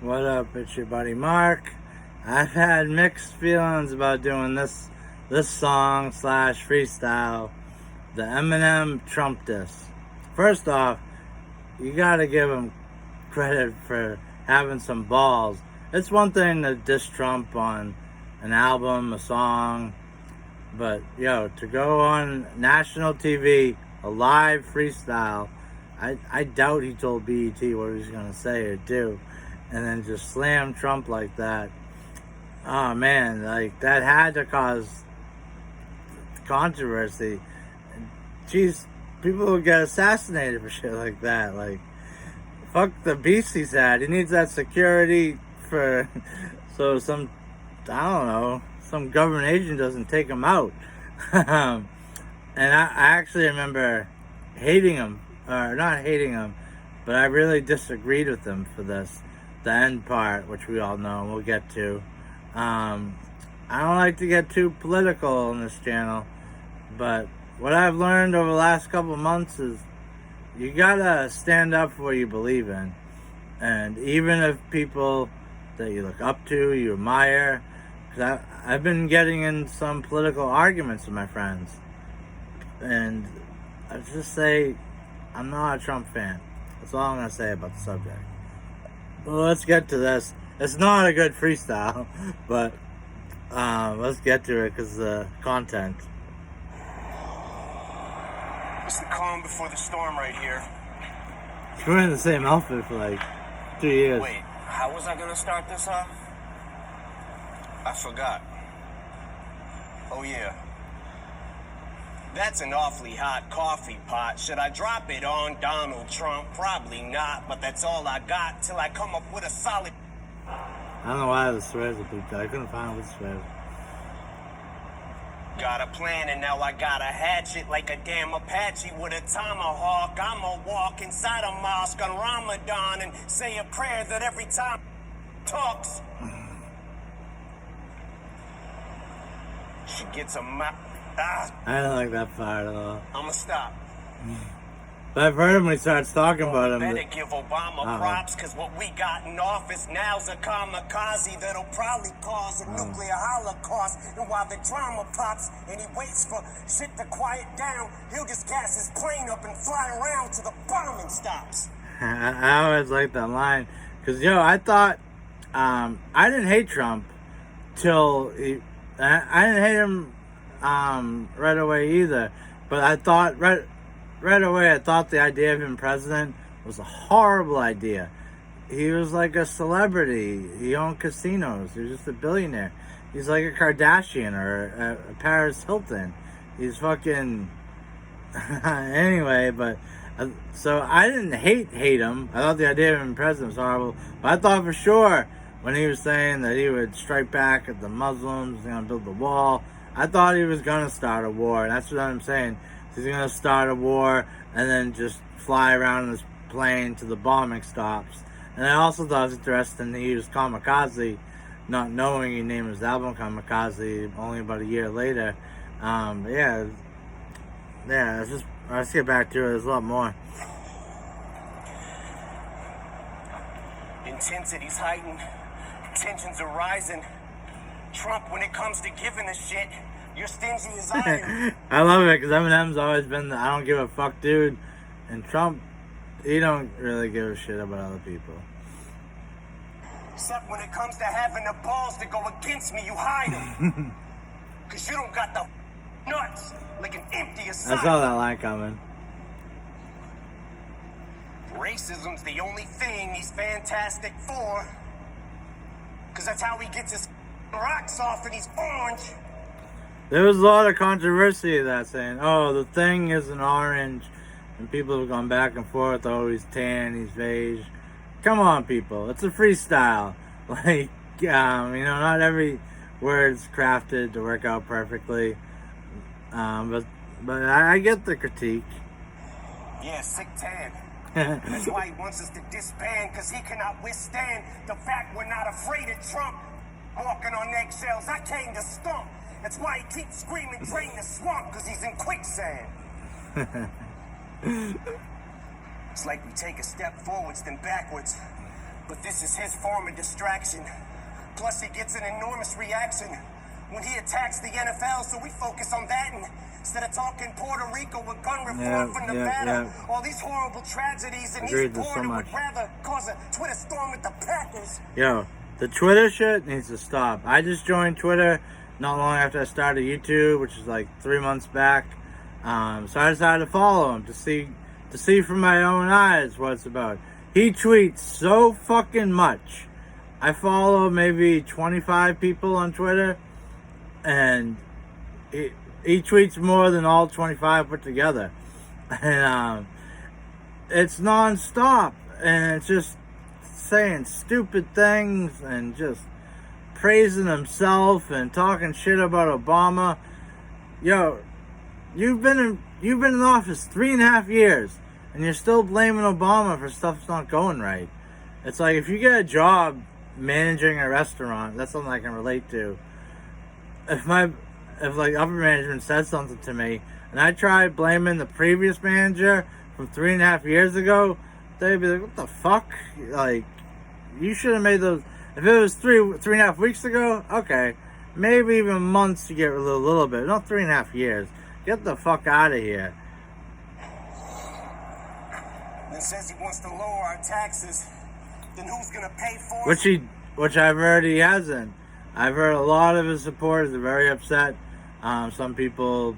What up? It's your buddy Mark. I've had mixed feelings about doing this song slash freestyle, the Eminem Trump diss. First off, you gotta give him credit for having some balls. It's one thing to diss Trump on an album, a song, but to go on national TV, a live freestyle, I doubt he told b.e.t. what he was gonna say or do, and then just slam Trump like that. Oh man, like that had to cause controversy. Jeez, people will get assassinated for shit like that. Like, fuck the beast he's had. He needs that security for so some government agent doesn't take him out. And I actually remember hating him, or not hating him, but I really disagreed with him for this. The end part, which we all know, and we'll get to. I don't like to get too political on this channel, but what I've learned over the last couple of months is you gotta stand up for what you believe in. And even if people that you look up to, you admire, because I've been getting in some political arguments with my friends, and I just say I'm not a Trump fan. That's all I'm gonna say about the subject. Well, let's get to this. It's not a good freestyle, but let's get to it because the content. It's the calm before the storm right here. We're wearing the same outfit for like 2 years. Wait, how was I gonna start this off? I forgot. Oh yeah. That's an awfully hot coffee pot. Should I drop it on Donald Trump? Probably not, but that's all I got till I come up with a solid... I don't know why the swears are bleeped out. I couldn't find what swears. Got a plan and now I got a hatchet like a damn Apache with a tomahawk. I'ma walk inside a mosque on Ramadan and say a prayer that every time talks, she gets a I don't like that part at all. I'ma stop. But I've heard him when he starts talking about him. Better give Obama props, cause what we got in office now's a kamikaze that'll probably cause a nuclear holocaust. And while the drama pops and he waits for shit to quiet down, he'll just gas his plane up and fly around till the bombing stops. I always like that line, cause I thought I didn't hate Trump till I didn't hate him right away either, but I thought right away, I thought the idea of him president was a horrible idea. He was like a celebrity. He owned casinos. He was just a billionaire. He's like a Kardashian or a Paris Hilton. He's fucking... Anyway, but... So I didn't hate him. I thought the idea of him president was horrible. But I thought for sure when he was saying that he would strike back at the Muslims, he's going to build the wall, I thought he was going to start a war. And that's what I'm saying. He's going to start a war and then just fly around in this plane to the bombing stops. And I also thought it was interesting that he was Kamikaze, not knowing he named his album Kamikaze only about a year later. But yeah, let's get back to it. There's a lot more. Intensity's heightened. Tensions are rising. Trump, when it comes to giving a shit, you're stingy as iron. I love it because Eminem's always been the I don't give a fuck dude. And Trump, he don't really give a shit about other people. Except when it comes to having the balls to go against me, you hide them. Because you don't got the nuts like an empty asylum. I saw that line coming. Racism's the only thing he's fantastic for. Because that's how he gets his rocks off and he's orange. There was a lot of controversy of that, saying, oh, the thing isn't orange. And people have gone back and forth, oh, he's tan, he's beige. Come on, people. It's a freestyle. Like, not every word's crafted to work out perfectly. But I get the critique. Yeah, sick tan. That's why he wants us to disband, because he cannot withstand the fact we're not afraid of Trump walking on eggshells. I came to stump. That's why he keeps screaming, drain the swamp, because he's in quicksand. It's like we take a step forwards, then backwards. But this is his form of distraction. Plus, he gets an enormous reaction when he attacks the NFL, so we focus on that instead of talking Puerto Rico with gun reform from Nevada. All these horrible tragedies, and he's bored and would rather cause a Twitter storm with the Packers. Yo, the Twitter shit needs to stop. I just joined Twitter not long after I started YouTube, which is like 3 months back. So I decided to follow him to see from my own eyes what it's about. He tweets so fucking much. I follow maybe 25 people on Twitter, and he tweets more than all 25 put together. And it's non-stop, and it's just saying stupid things and just praising himself and talking shit about Obama. Yo, you've been in office 3.5 years, and you're still blaming Obama for stuff that's not going right. It's like, if you get a job managing a restaurant, that's something I can relate to. If like upper management said something to me, and I tried blaming the previous manager from 3.5 years ago, they'd be like, "What the fuck? Like, you should have made those." If it was 3.5 weeks ago, okay, maybe even months to get a little bit. Not 3.5 years. Get the fuck out of here. And says he wants to lower our taxes. Then who's gonna pay for it? Which I've heard he hasn't. I've heard a lot of his supporters are very upset. Some people,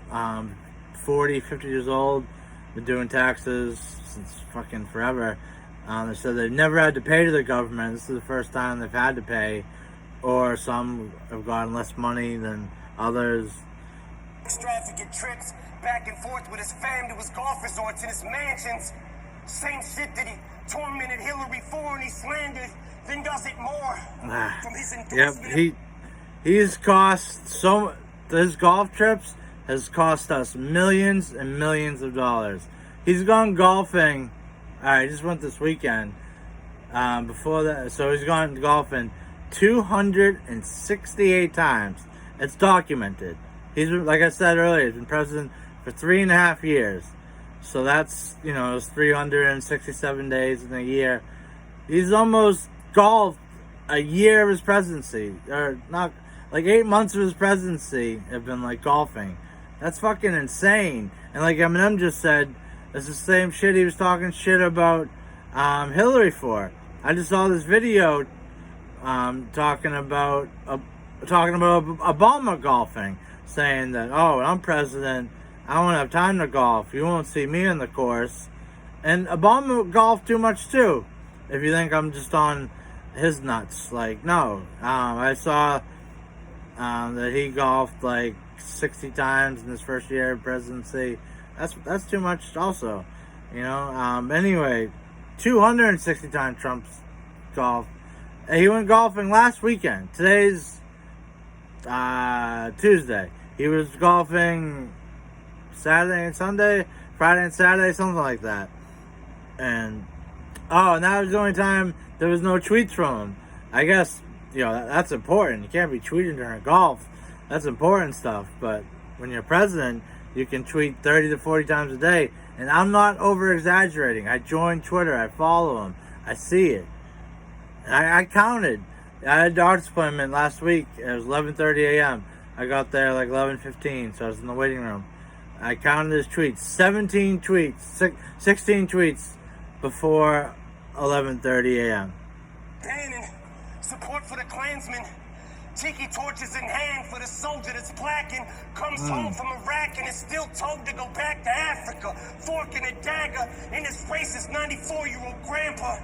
40, 50 years old, been doing taxes since fucking forever. They said they've never had to pay to the government. This is the first time they've had to pay. Or some have gotten less money than others. Extravagant trips back and forth with his fam to his golf resorts and his mansions. Same shit that he tormented Hillary for, and he slandered, then does it more. From his endorsement. Yep, he's cost so. His golf trips has cost us millions and millions of dollars. He's gone golfing. I just went this weekend. Before that, so he's gone golfing 268 times. It's documented. He's been, like I said earlier, he's been president for 3.5 years. So that's, it's 367 days in a year. He's almost golfed a year of his presidency. Or not, like 8 months of his presidency have been like golfing. That's fucking insane. And like Eminem just said, it's the same shit he was talking shit about Hillary for. I just saw this video talking about Obama golfing, saying that, oh, I'm president, I won't have time to golf. You won't see me in the course. And Obama golfed too much too. If you think I'm just on his nuts, like, no. I saw that he golfed like 60 times in his first year of presidency. That's too much also, Anyway, 260 times Trump's golf. He went golfing last weekend. Today's Tuesday. He was golfing Saturday and Sunday, Friday and Saturday, something like that. And that was the only time there was no tweets from him. I guess, that's important. You can't be tweeting during golf. That's important stuff. But when you're president, you can tweet 30 to 40 times a day. And I'm not over-exaggerating. I joined Twitter. I follow him. I see it. And I counted. I had a doctor's appointment last week. It was 11:30 a.m. I got there like 11:15, so I was in the waiting room. I counted his tweets. 16 tweets before 11:30 a.m. Bannon, support for the Klansmen. Tiki torches in hand for the soldier that's black and comes home from Iraq and is still told to go back to Africa. Fork and a dagger in his racist 94-year-old grandpa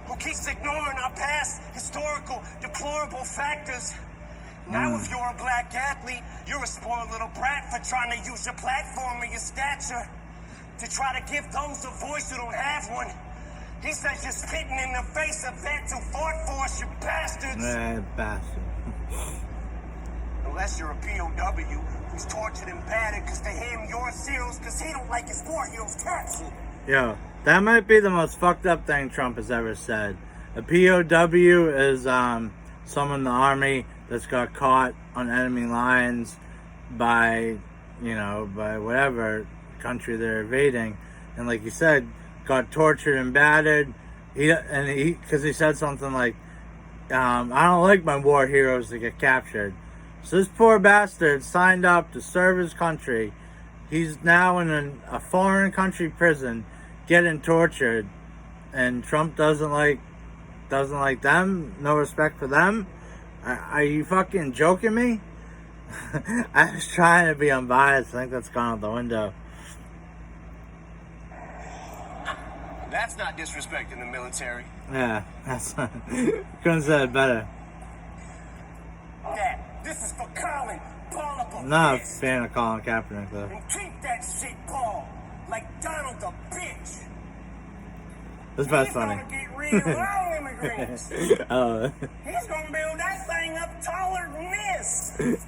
who keeps ignoring our past historical deplorable factors. Now if you're a black athlete, you're a spoiled little brat for trying to use your platform or your stature to try to give those a voice who don't have one. He says you're spitting in the face of vets who fought for us, you bastards. Bastard. Unless you're a POW who's tortured and battered because they hand him your cereals because he don't like his war heroes captured. Yo, that might be the most fucked up thing Trump has ever said. A POW is someone in the army that's got caught on enemy lines by whatever country they're invading. And like you said, got tortured and battered because he said something like, I don't like my war heroes to get captured. So this poor bastard signed up to serve his country. He's now in a foreign country prison, getting tortured, and Trump doesn't like them. No respect for them. Are you fucking joking me? I was trying to be unbiased. I think that's gone out the window. That's not disrespecting the military. Yeah, that's couldn't say it better. Yeah, this is for Colin. Paul up I'm not a fan of Colin Kaepernick though. And keep that shit, Paul. Like Donald the bitch. This part's He's funny. gonna get rid of all immigrants. Oh. He's gonna build that thing up taller than this.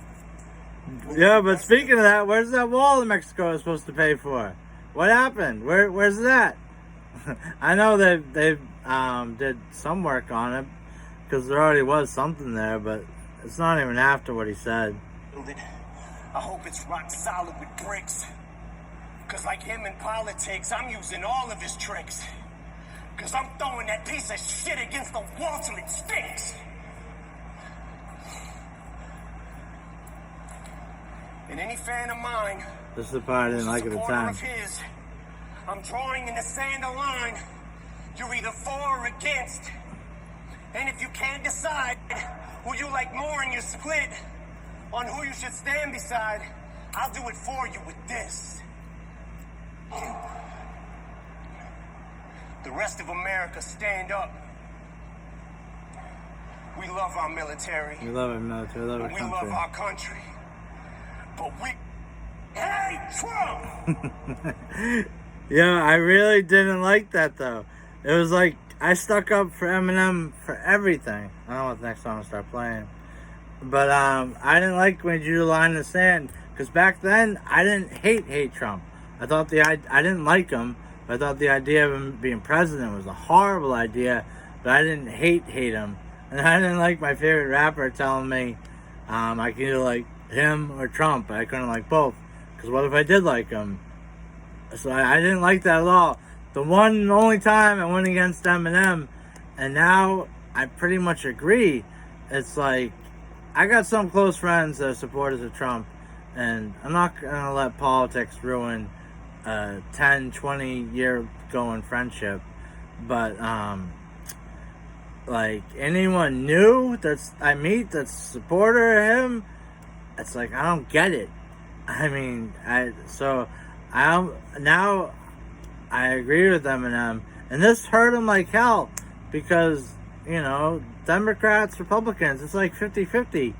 Yeah, but speaking of that, where's that wall in Mexico was supposed to pay for? What happened? Where's that? I know they did some work on it because there already was something there, but it's not even after what he said. I hope it's rock solid with bricks. Cause like him in politics, I'm using all of his tricks. Cause I'm throwing that piece of shit against the wall till it stinks. And any fan of mine, This is the part I didn't like at the supporter time. of his, I'm drawing in the sand a line. You're either for or against. And if you can't decide who you like more and you're split on who you should stand beside, I'll do it for you with this. The rest of America, stand up. We love our military. We love our military. We love our We love country. our country. But we hate Trump! Yeah, I really didn't like that though. It was like I stuck up for Eminem for everything. I don't know what the next song to start playing. But I didn't like when he drew the line in the sand. Because back then, I didn't hate Trump. I didn't like him. But I thought the idea of him being president was a horrible idea. But I didn't hate him. And I didn't like my favorite rapper telling me I could either like him or Trump. I couldn't like both. Because what if I did like him? So I didn't like that at all. The one and only time I went against Eminem, and now I pretty much agree. It's like, I got some close friends that are supporters of Trump, and I'm not going to let politics ruin a 10, 20-year going friendship. But, like, anyone new I meet that's a supporter of him, it's like, I don't get it. I mean, now I agree with Eminem, and this hurt him like hell because, you know, Democrats, Republicans, it's like 50-50.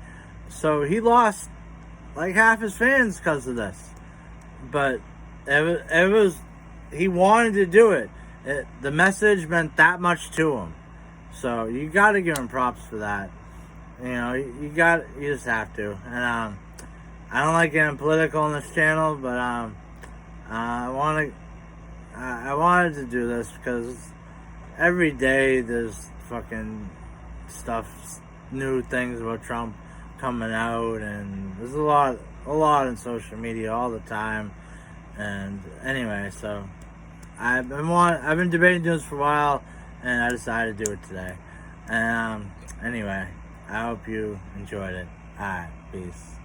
So he lost like half his fans because of this. But it was he wanted to do it. The message meant that much to him. So you got to give him props for that. You know, you just have to. And I don't like getting political on this channel, but I wanted to do this because every day there's fucking stuff, new things about Trump coming out, and there's a lot in social media all the time. And anyway, so I've been debating this for a while, and I decided to do it today. And anyway, I hope you enjoyed it. Alright, peace.